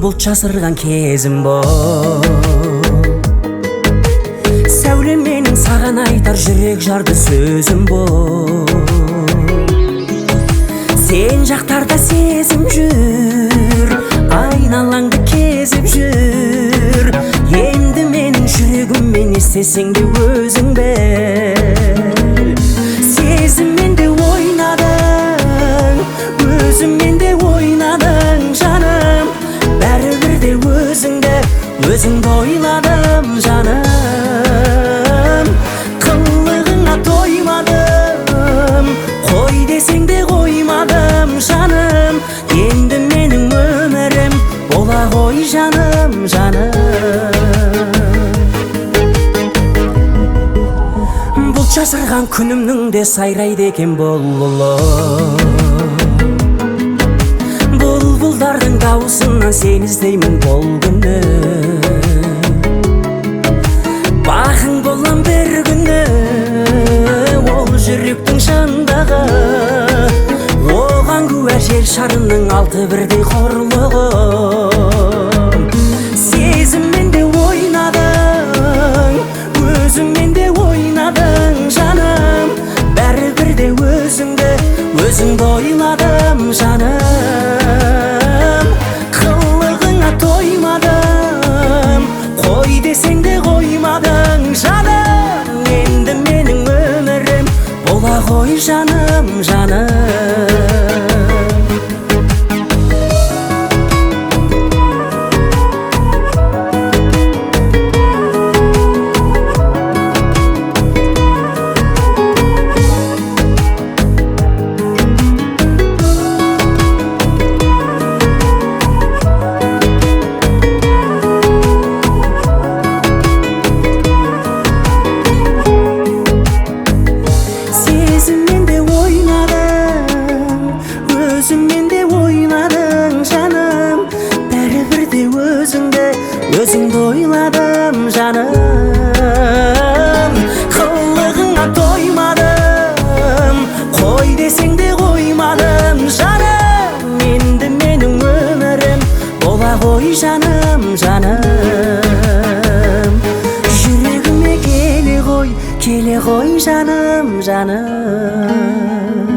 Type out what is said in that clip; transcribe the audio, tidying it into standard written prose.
Бұлт жасырған кезім бол, сәуле менің саған айтар жүрек жарды сөзім бол. Сен жақтарда сезім жүр, айналаңды кезіп жүр. Енді менің жүрегіммен естесең де өзің біл. Сезіммен де ойнадың, өзіммен де ойнадың жаным. Бәрібір де өзіңді ойладым жаным. Қылығыңа тоймадым, қой десең де қоймадым жаным. Енді менің өмірім бола ғой жаным, жаным. Бұлт жасырған күнімнің де сайрайды екен бұлбұлы. Бұлбұлдардың дауысынан сен іздеймін бұл күні. Бағың болам бір күні, ол жүректің шындығы. Оған куә жер шарының алты бірдей құрлығы. Сезіммен де ойнадың, өзіңмен де ойнадың жаным. Бәрібір де өзіңді ойладым жаным. Қылығыңа тоймадым, қой десең де қоймадың жаным. Енді менің өмірім бола ғой жаным, жаным. Сезіммен де ойнадың, өзіңмен де ойнадың жаным. Бәрібір де өзіңді ойладым жаным. Қылығыңа тоймадым, қой десең де қоймадым жаным. Енді менің өмірім бола ғой жаным, жаным. Жүрегіме келе ғой жаным, жаным.